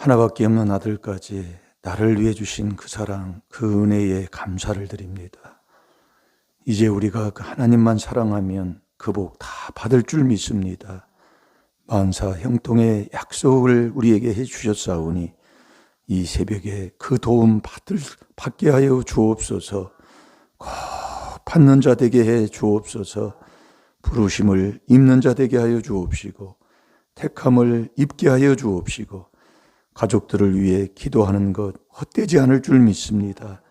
하나밖에 없는 아들까지 나를 위해 주신 그 사랑, 그 은혜에 감사를 드립니다. 이제 우리가 그 하나님만 사랑하면 그 복 다 받을 줄 믿습니다. 만사 형통의 약속을 우리에게 해주셨사오니 이 새벽에 그 도움 받게 하여 주옵소서. 꼭 받는 자 되게 해 주옵소서. 부르심을 입는 자 되게 하여 주옵시고 택함을 입게 하여 주옵시고 가족들을 위해 기도하는 것 헛되지 않을 줄 믿습니다.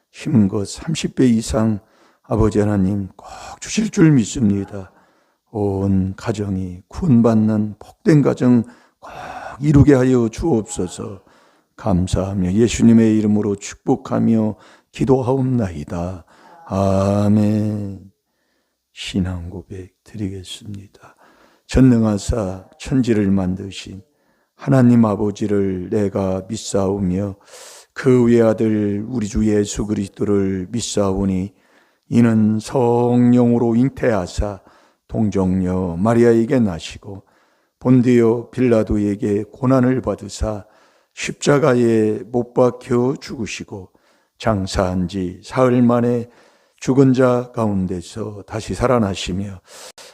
힘은 것 30배 이상 아버지 하나님 꼭 주실 줄 믿습니다. 온 가정이 구원받는 복된 가정 꼭 이루게 하여 주옵소서. 감사하며 예수님의 이름으로 축복하며 기도하옵나이다. 아멘. 신앙 고백 드리겠습니다. 전능하사 천지를 만드신 하나님 아버지를 내가 믿사오며 그 외아들 우리 주 예수 그리스도를 믿사오니 이는 성령으로 잉태하사 동정녀 마리아에게 나시고 본디오 빌라도에게 고난을 받으사 십자가에 못 박혀 죽으시고 장사한 지 사흘 만에 죽은 자 가운데서 다시 살아나시며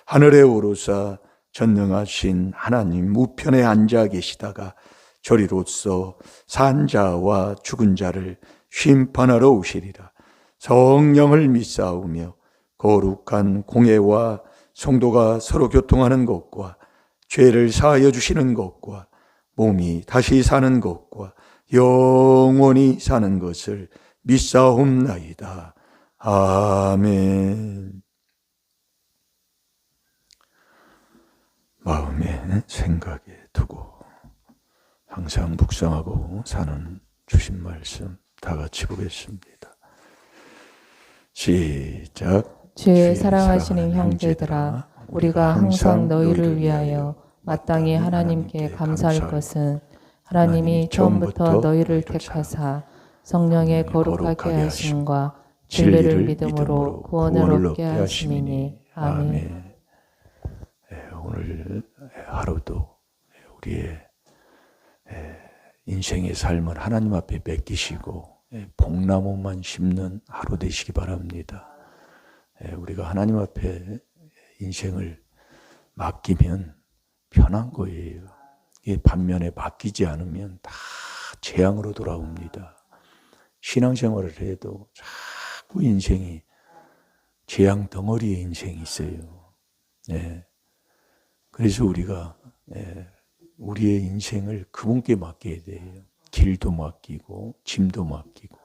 하늘에 오르사 전능하신 하나님 우편에 앉아 계시다가 저리로서 산 자와 죽은 자를 심판하러 오시리라. 성령을 믿사오며 거룩한 공회와 성도가 서로 교통하는 것과 죄를 사하여 주시는 것과 몸이 다시 사는 것과 영원히 사는 것을 믿사옵나이다. 아멘. 마음에 생각에 두고 항상 묵상하고 사는 주신 말씀 다 같이 보겠습니다. 시작. 주의 사랑하시는 형제들아, 우리가 항상 너희를 위하여 마땅히 하나님께 감사할 것은 하나님이 처음부터 너희를 택하사 성령의 거룩하게 하심과 진리를 믿음으로 구원을 얻게 하심이니. 아멘. 오늘 하루도 우리의 인생의 삶을 하나님 앞에 맡기시고 복나무만 심는 하루 되시기 바랍니다. 우리가 하나님 앞에 인생을 맡기면 편한 거예요. 반면에 맡기지 않으면 다 재앙으로 돌아옵니다. 신앙생활을 해도 자꾸 인생이 재앙 덩어리의 인생이 있어요. 그래서 우리가 우리의 인생을 그분께 맡겨야 돼요. 길도 맡기고 짐도 맡기고.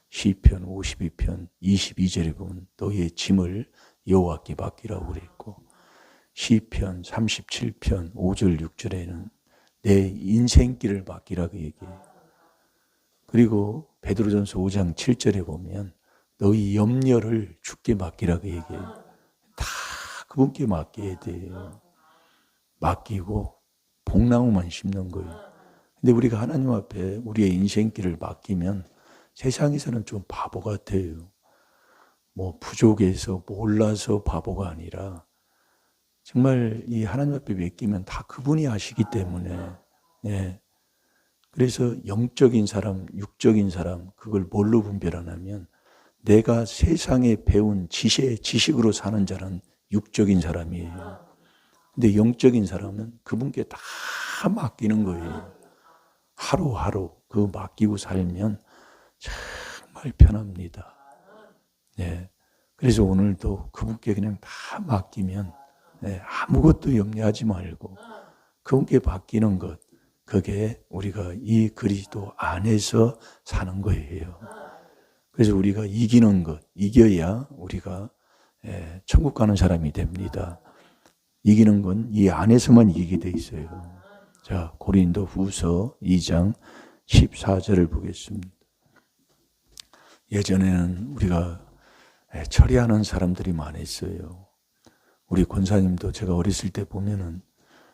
시편 52편 22절에 보면 너의 짐을 여호와께 맡기라고 그랬고, 시편 37편 5절 6절에는 내 인생길을 맡기라고 얘기해요. 그리고 베드로전서 5장 7절에 보면 너희 염려를 주께 맡기라고 얘기해요. 다 그분께 맡겨야 돼요. 맡기고 복나무만 심는 거예요. 근데 우리가 하나님 앞에 우리의 인생길을 맡기면 세상에서는 좀 바보 같아요. 부족해서 몰라서 바보가 아니라 정말 이 하나님 앞에 맡기면 다 그분이 하시기 때문에. 그래서 영적인 사람, 육적인 사람, 그걸 뭘로 분별하냐면 내가 세상에 배운 지식으로 사는 자는 육적인 사람이에요. 근데 영적인 사람은 그분께 다 맡기는 거예요. 하루하루 그 맡기고 살면 정말 편합니다. 그래서 오늘도 그분께 그냥 다 맡기면 아무것도 염려하지 말고 그분께 맡기는 것, 그게 우리가 이 그리스도 안에서 사는 거예요. 그래서 우리가 이기는 것, 이겨야 우리가 천국 가는 사람이 됩니다. 이기는 건 이 안에서만 이기게 돼 있어요. 자, 고린도 후서 2장 14절을 보겠습니다. 예전에는 우리가 처리하는 사람들이 많았어요. 우리 권사님도 제가 어렸을 때 보면은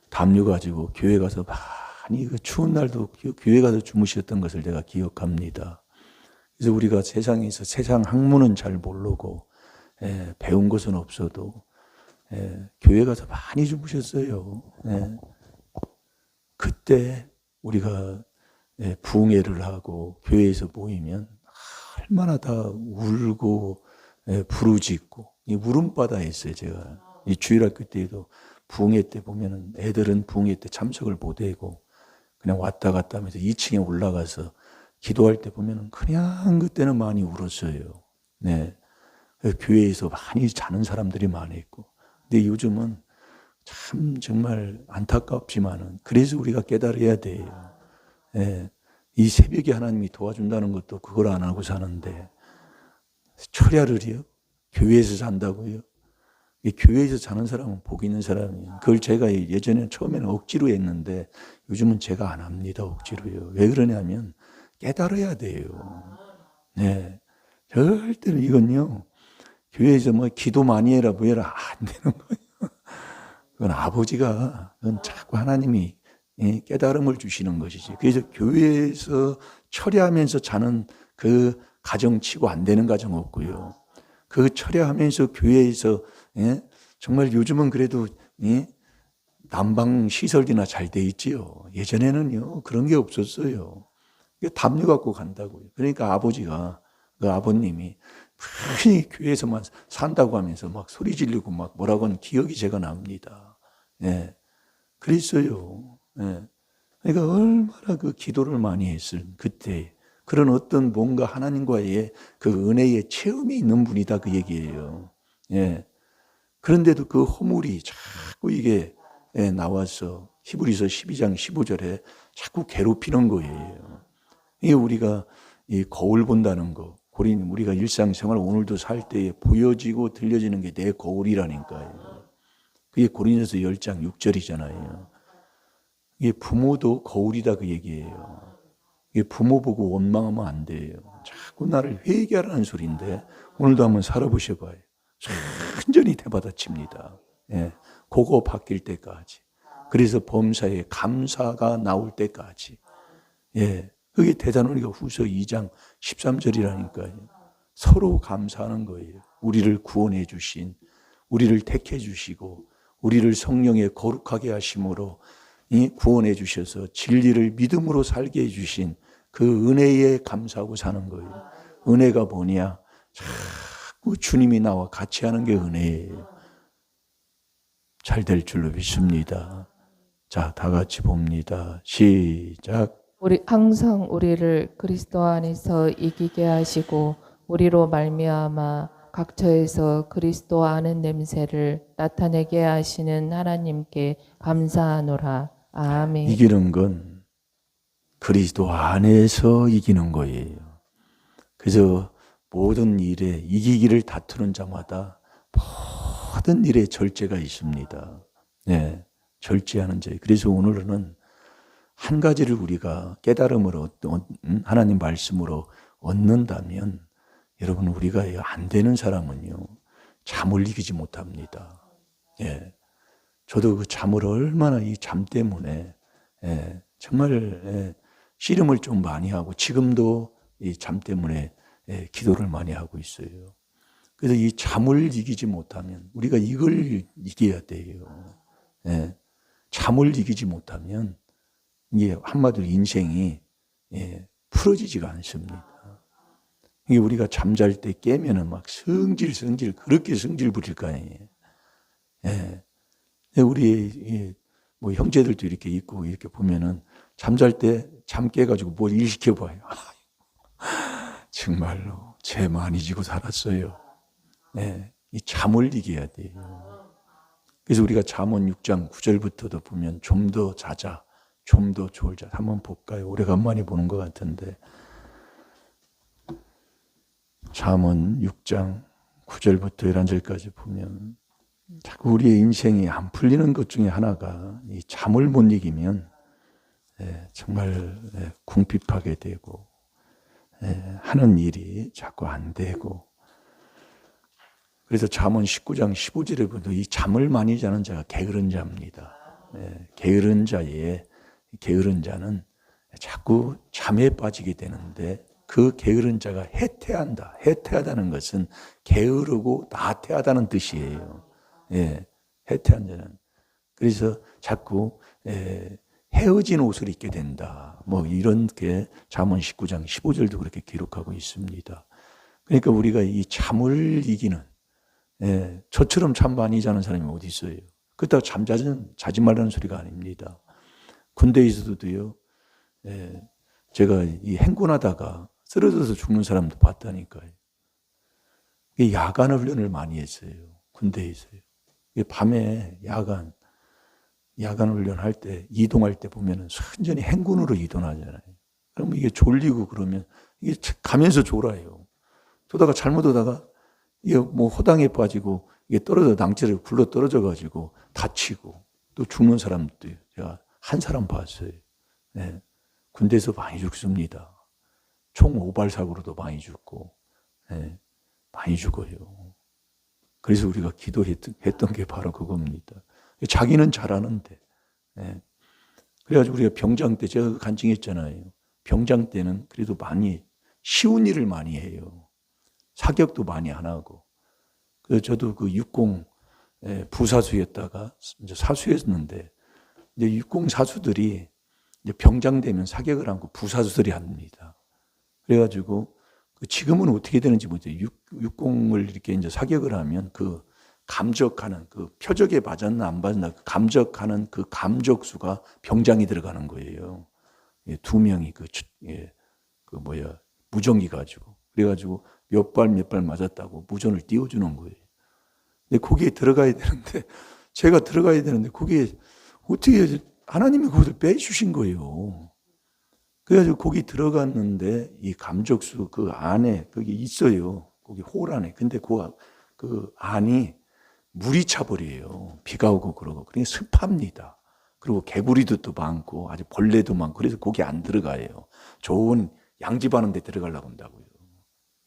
담요 가지고 교회 가서 많이 그 추운 날도 교회 가서 주무셨던 것을 제가 기억합니다. 그래서 우리가 세상에서 세상 학문은 잘 모르고 배운 것은 없어도 교회 가서 많이 주무셨어요. 그때 우리가 부흥회를 하고 교회에서 모이면 얼마나 다 울고 부르짖고 이 울음바다에 있어요. 제가 이 주일학교 때에도 부흥회 때 보면은 애들은 부흥회 때 참석을 못하고 그냥 왔다 갔다 하면서 2층에 올라가서 기도할 때 보면은 그냥 그때는 많이 울었어요. 네. 교회에서 많이 자는 사람들이 많이 있고. 근데 요즘은 참 정말 안타깝지만은 그래서 우리가 깨달아야 돼요. 예. 이 새벽에 하나님이 도와준다는 것도 그걸 안 하고 사는데 철야를요? 교회에서 잔다고요? 이 교회에서 자는 사람은 복 있는 사람이에요. 그걸 제가 예전에 처음에는 억지로 했는데 요즘은 제가 안 합니다. 억지로요. 왜 그러냐면 깨달아야 돼요. 네. 절대로 이건요. 교회에서 뭐 기도 많이 해라 뭐 해라 안 되는 거예요. 그건 아버지가 그건 자꾸 하나님이 깨달음을 주시는 것이지. 그래서 교회에서 철야하면서 자는 그 가정 치고 안 되는 가정 없고요. 그 철야하면서 교회에서 정말 요즘은 그래도 난방 시설이나 잘 돼 있지요. 예전에는요 그런 게 없었어요. 담요 갖고 간다고요. 그러니까 아버지가 그 아버님이 흔히 교회에서만 산다고 하면서 막 소리 지르고 막 뭐라고 하는 기억이 제가 납니다. 예. 그랬어요. 예. 그러니까 얼마나 그 기도를 많이 했을 그때 그런 어떤 뭔가 하나님과의 그 은혜의 체험이 있는 분이다 그 얘기예요. 예. 그런데도 그 허물이 자꾸 이게 나와서 히브리서 12장 15절에 자꾸 괴롭히는 거예요. 이게 우리가 이 거울 본다는 거, 우리가 일상생활 오늘도 살 때에 보여지고 들려지는 게 내 거울이라니까요. 그게 고린도서 10장 6절이잖아요. 이게 부모도 거울이다 그 얘기예요. 이게 부모 보고 원망하면 안 돼요. 자꾸 나를 회개하라는 소리인데 오늘도 한번 살아보셔봐요. 완전히 대받아칩니다. 예, 그거 바뀔 때까지. 그래서 범사에 감사가 나올 때까지. 예, 그게 대사로니가 후서 2장 13절이라니까요. 서로 감사하는 거예요. 우리를 구원해 주신, 우리를 택해 주시고, 우리를 성령에 거룩하게 하심으로 구원해 주셔서 진리를 믿음으로 살게 해 주신 그 은혜에 감사하고 사는 거예요. 은혜가 뭐냐? 자꾸 주님이 나와 같이 하는 게 은혜예요. 잘 될 줄로 믿습니다. 자, 다 같이 봅니다. 시작. 항상 우리를 그리스도 안에서 이기게 하시고 우리로 말미암아 각처에서 그리스도 아는 냄새를 나타내게 하시는 하나님께 감사하노라. 아멘. 이기는 건 그리스도 안에서 이기는 거예요. 그래서 모든 일에 이기기를 다투는 자마다 모든 일에 절제가 있습니다. 네, 절제하는 자. 그래서 오늘은 한 가지를 우리가 깨달음으로 하나님 말씀으로 얻는다면 여러분 우리가 안 되는 사람은요 잠을 이기지 못합니다. 예, 저도 그 잠을 얼마나 이 잠 때문에 정말 씨름을 좀 많이 하고 지금도 이 잠 때문에 기도를 많이 하고 있어요. 그래서 이 잠을 이기지 못하면 우리가 이걸 이겨야 돼요. 잠을 이기지 못하면 이게 한마디로 인생이 풀어지지가 않습니다. 이게 우리가 잠잘 때 깨면은 막 성질 그렇게 성질 부릴 거 아니에요. 우리 뭐 형제들도 이렇게 있고 이렇게 보면은 잠잘 때 잠 깨가지고 뭘 일 시켜봐요. 정말로 죄 많이 지고 살았어요. 이 잠을 이겨야 돼요. 그래서 우리가 잠언 6장 9절부터도 보면 좀 더 자자, 좀 더 졸자. 한번 볼까요? 오래간만에 보는 것 같은데 잠언 6장 9절부터 11절까지 보면 자꾸 우리의 인생이 안 풀리는 것 중에 하나가 이 잠을 못 이기면 정말 궁핍하게 되고 하는 일이 자꾸 안 되고 그래서 잠언 19장 15절에 보면 이 잠을 많이 자는 자가 게으른 자입니다. 게으른 자는 자꾸 잠에 빠지게 되는데 그 게으른 자가 해태한다. 해태하다는 것은 게으르고 나태하다는 뜻이에요. 해태한 자는. 그래서 자꾸 헤어진 옷을 입게 된다. 뭐 이런 게 잠언 19장 15절도 그렇게 기록하고 있습니다. 그러니까 우리가 이 잠을 이기는, 저처럼 잠 많이 자는 사람이 어디 있어요? 그렇다고 자지 말라는 소리가 아닙니다. 군대에서도요, 제가 이 행군하다가 쓰러져서 죽는 사람도 봤다니까요. 야간 훈련을 많이 했어요. 군대에서요. 밤에 야간 훈련할 때, 이동할 때 보면은 순전히 행군으로 이동하잖아요. 그러면 이게 졸리고 그러면 이게 가면서 졸아요. 도다가 잘못 오다가 이게 뭐 호당에 빠지고 이게 떨어져 낭체를 굴러 떨어져 가지고 다치고 또 죽는 사람도 제가 한 사람 봤어요. 네. 군대에서 많이 죽습니다. 총 오발 사고로도 많이 죽고, 많이 죽어요. 그래서 우리가 기도했던 게 바로 그겁니다. 자기는 잘하는데. 그래가지고 우리가 병장 때 제가 간증했잖아요. 병장 때는 그래도 많이 쉬운 일을 많이 해요. 사격도 많이 안 하고. 그래서 저도 그 육공 부사수였다가 이제 사수였는데 이제 육공 사수들이 이제 병장 되면 사격을 하고 부사수들이 합니다. 그래가지고 지금은 어떻게 되는지 모르겠어요. 육공을 이렇게 이제 사격을 하면 그 감적하는 그 표적에 맞았나 안 맞았나 그 감적하는 그 감적수가 병장이 들어가는 거예요. 2명이 무전기 가지고 그래가지고 몇 발 맞았다고 무전을 띄워주는 거예요. 근데 거기에 들어가야 되는데 제가 들어가야 되는데 거기에 어떻게 하나님이 그것을 빼주신 거예요. 그래가지고 거기 들어갔는데 이 감적수 그 안에 거기 있어요. 거기 홀 안에. 근데 그 안이 물이 차버려요. 비가 오고 그러고. 그러니까 습합니다. 그리고 개구리도 또 많고 아주 벌레도 많고 그래서 거기 안 들어가요. 좋은 양집하는 데 들어가려고 한다고요.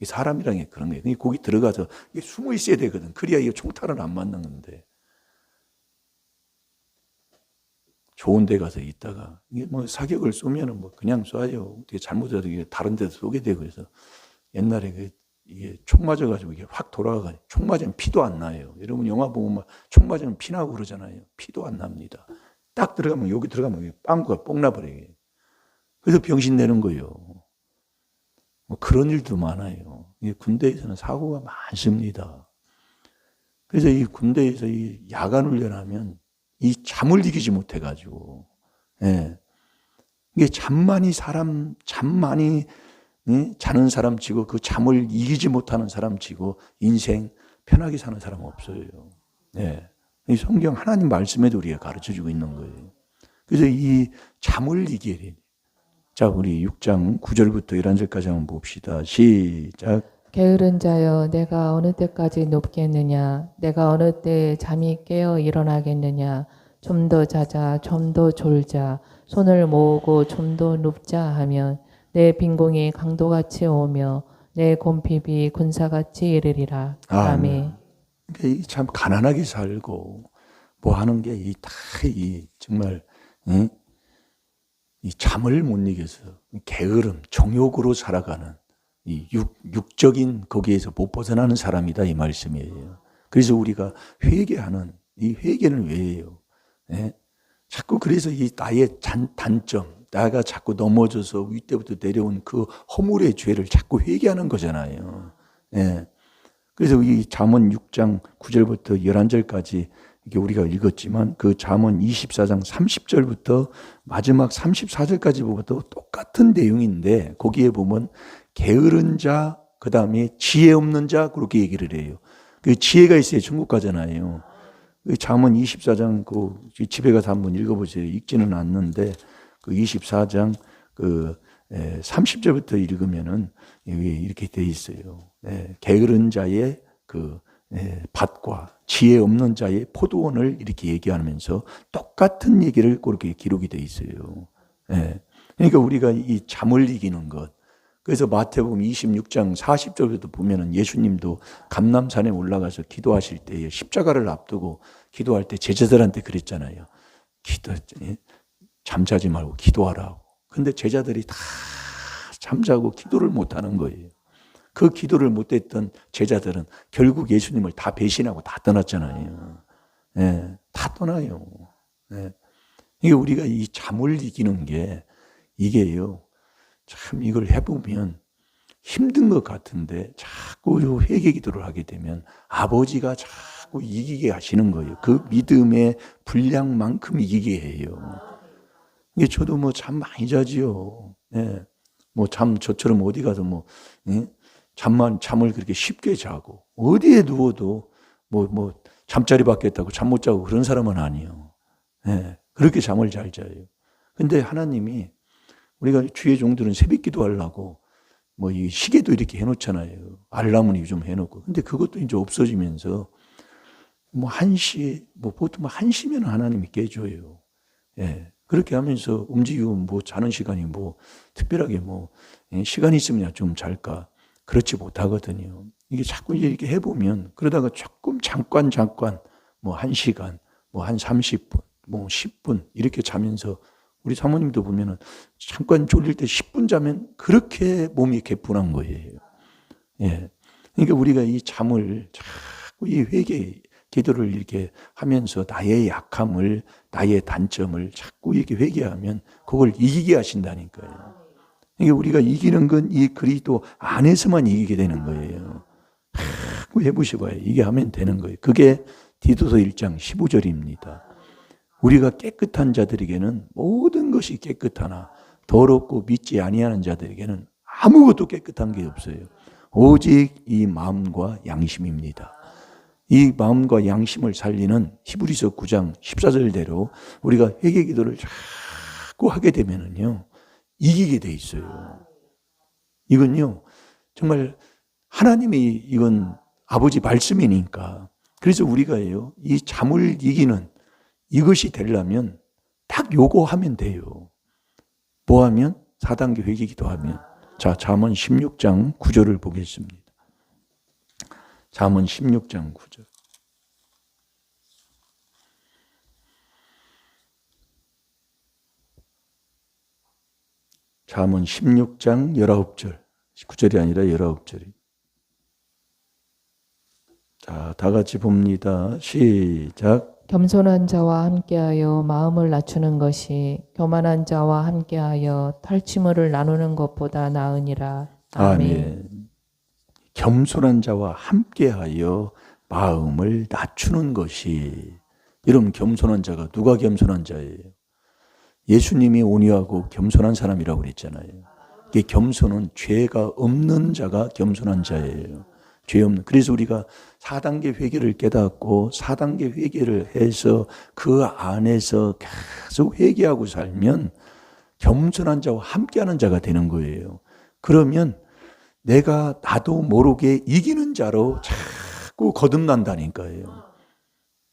사람이란 게 그런 거예요. 거기 들어가서 숨어 있어야 되거든. 그래야 이거 총탈을 안 맞는 건데. 좋은 데 가서 있다가 이게 뭐 사격을 쏘면은 뭐 그냥 쏴요. 어떻게 잘못해도 이게 다른 데도 쏘게 되고 그래서 옛날에 이게 총 맞아가지고 이게 확 돌아가가지고 총 맞으면 피도 안 나요. 여러분 영화 보면 막 총 맞으면 피 나고 그러잖아요. 피도 안 납니다. 딱 들어가면 여기 들어가면 빵꾸가 뽕 나버려요. 그래서 병신 내는 거예요. 뭐 그런 일도 많아요. 군대에서는 사고가 많습니다. 그래서 이 군대에서 이 야간 훈련하면 이 잠을 이기지 못해가지고, 이게 잠 많이 자는 사람 치고 그 잠을 이기지 못하는 사람 치고 인생 편하게 사는 사람 없어요. 이 성경 하나님 말씀에도 우리가 가르쳐 주고 있는 거예요. 그래서 이 잠을 이겨야 돼요. 자, 우리 6장 9절부터 11절까지 한번 봅시다. 시작. 게으른 자여, 내가 어느 때까지 눕겠느냐? 내가 어느 때에 잠이 깨어 일어나겠느냐? 좀 더 자자, 좀 더 졸자, 손을 모으고 좀 더 눕자 하면 내 빈공이 강도같이 오며 내 곰핍이 군사같이 이르리라. 아멘. 그러니까 참 가난하게 살고 뭐 하는 게 정말 이 잠을 못 이겨서 게으름, 정욕으로 살아가는 이 육적인 거기에서 못 벗어나는 사람이다 이 말씀이에요. 그래서 우리가 회개하는 이 회개는 왜 해요? 자꾸 그래서 이 나의 단점, 나가 자꾸 넘어져서 윗대부터 내려온 그 허물의 죄를 자꾸 회개하는 거잖아요. 그래서 이 잠언 6장 9절부터 11절까지 이게 우리가 읽었지만 그 잠언 24장 30절부터 마지막 34절까지 보면 또 똑같은 내용인데 거기에 보면 게으른 자, 그 다음에 지혜 없는 자 그렇게 얘기를 해요. 그 지혜가 있어야 천국 가잖아요. 그 잠언 24장 그 집에 가서 한번 읽어보세요. 읽지는 않는데 그 24장 그 30절부터 읽으면은 이렇게 돼 있어요. 게으른 자의 그 밭과 지혜 없는 자의 포도원을 이렇게 얘기하면서 똑같은 얘기를 그렇게 기록이 돼 있어요. 그러니까 우리가 이 잠을 이기는 것. 그래서 마태복음 26장 40절부터 보면은 예수님도 감람산에 올라가서 기도하실 때에 십자가를 앞두고 기도할 때 제자들한테 그랬잖아요. 잠자지 말고 기도하라고. 근데 제자들이 다 잠자고 기도를 못하는 거예요. 그 기도를 못했던 제자들은 결국 예수님을 다 배신하고 다 떠났잖아요. 다 떠나요. 그러니까 이게 우리가 이 잠을 이기는 게 이게요. 참 이걸 해보면 힘든 것 같은데 자꾸 회개 기도를 하게 되면 아버지가 자꾸 이기게 하시는 거예요. 그 믿음의 분량만큼 이기게 해요. 이게 저도 뭐 잠 많이 자지요. 예. 뭐 저처럼 어디 가서 예? 잠을 그렇게 쉽게 자고 어디에 누워도 잠자리 받겠다고 잠 못 자고 그런 사람은 아니에요. 예. 그렇게 잠을 잘 자요. 근데 하나님이 우리가 주의 종들은 새벽 기도하려고 이 시계도 이렇게 해놓잖아요. 알람은 좀 해놓고. 근데 그것도 이제 없어지면서 1시, 보통 1시면 하나님이 깨줘요. 예. 그렇게 하면서 움직이고 자는 시간이 특별하게 시간이 있으면 좀 잘까. 그렇지 못하거든요. 이게 자꾸 이렇게 해보면 그러다가 조금 잠깐 1시간, 한 30분, 10분 이렇게 자면서 우리 사모님도 보면은 잠깐 졸릴 때 10분 자면 그렇게 몸이 개운한 거예요. 예. 그러니까 우리가 이 잠을 자꾸 이 회개 기도를 이렇게 하면서 나의 약함을, 나의 단점을 자꾸 이렇게 회개하면 그걸 이기게 하신다니까요. 그러니까 우리가 이기는 건 이 그리스도 안에서만 이기게 되는 거예요. 자꾸 해보셔봐요. 이게 하면 되는 거예요. 그게 디도서 1장 15절입니다. 우리가 깨끗한 자들에게는 모든 것이 깨끗하나 더럽고 믿지 아니하는 자들에게는 아무것도 깨끗한 게 없어요. 오직 이 마음과 양심입니다. 이 마음과 양심을 살리는 히브리서 9장 14절대로 우리가 회개 기도를 자꾸 하게 되면은요, 이기게 돼 있어요. 이건요, 정말 하나님이 이건 아버지 말씀이니까. 그래서 우리가요, 이 잠을 이기는 이것이 되려면 딱 요거 하면 돼요. 뭐 하면? 4단계 회개 기도하면. 자, 잠언 16장 9절을 보겠습니다. 잠언 16장 9절. 잠언 16장 19절. 9절이 아니라 19절이. 자, 다 같이 봅니다. 시작. 겸손한 자와 함께하여 마음을 낮추는 것이 교만한 자와 함께하여 탈취물을 나누는 것보다 나으니라. 아멘. 겸손한 자와 함께하여 마음을 낮추는 것이. 여러분, 겸손한 자가 누가 겸손한 자예요? 예수님이 온유하고 겸손한 사람이라고 그랬잖아요. 이게 겸손은 죄가 없는 자가 겸손한 자예요. 죄 없는. 그래서 우리가 4단계 회개를 깨닫고 4단계 회개를 해서 그 안에서 계속 회개하고 살면 겸손한 자와 함께하는 자가 되는 거예요. 그러면 내가 나도 모르게 이기는 자로 자꾸 거듭난다니까요.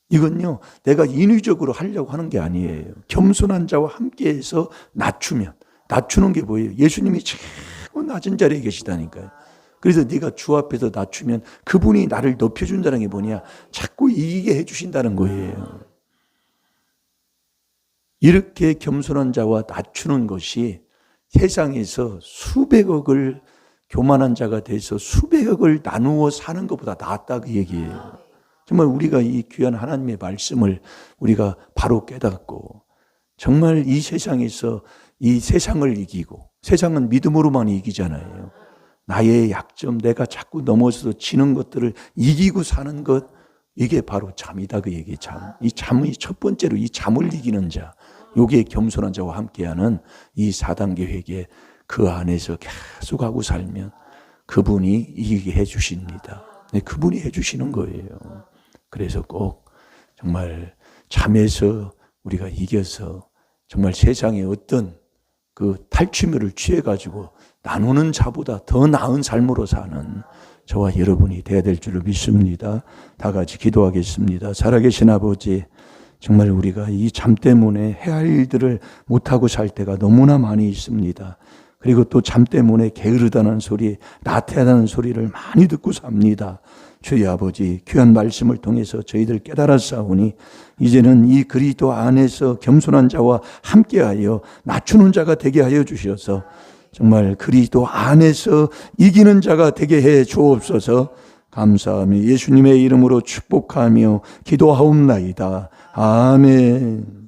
이건요, 내가 인위적으로 하려고 하는 게 아니에요. 겸손한 자와 함께해서 낮추는 게 뭐예요? 예수님이 자꾸 낮은 자리에 계시다니까요. 그래서 네가 주 앞에서 낮추면 그분이 나를 높여준다는 게 뭐냐? 자꾸 이기게 해주신다는 거예요. 이렇게 겸손한 자와 낮추는 것이 세상에서 수백억을 교만한 자가 돼서 수백억을 나누어 사는 것보다 낫다 그 얘기예요. 정말 우리가 이 귀한 하나님의 말씀을 우리가 바로 깨닫고 정말 이 세상에서 이 세상을 이기고, 세상은 믿음으로만 이기잖아요. 나의 약점, 내가 자꾸 넘어져서 지는 것들을 이기고 사는 것, 이게 바로 잠이다 그 얘기. 이 잠이 첫 번째로 이 잠을 이기는 자, 요게 겸손한 자와 함께하는 이 4단계 회개, 그 안에서 계속 하고 살면 그분이 이기게 해주십니다. 네, 그분이 해주시는 거예요. 그래서 꼭 정말 잠에서 우리가 이겨서 정말 세상에 어떤 그 탈취물을 취해가지고 나누는 자보다 더 나은 삶으로 사는 저와 여러분이 되어야 될 줄을 믿습니다. 다 같이 기도하겠습니다. 살아계신 아버지, 정말 우리가 이 잠 때문에 해야 할 일들을 못하고 살 때가 너무나 많이 있습니다. 그리고 또 잠 때문에 게으르다는 소리, 나태하다는 소리를 많이 듣고 삽니다. 주의 아버지, 귀한 말씀을 통해서 저희들 깨달았사오니 이제는 이 그리스도 안에서 겸손한 자와 함께하여 낮추는 자가 되게 하여 주셔서 정말 그리스도 안에서 이기는 자가 되게 해 주옵소서. 감사하며 예수님의 이름으로 축복하며 기도하옵나이다. 아멘.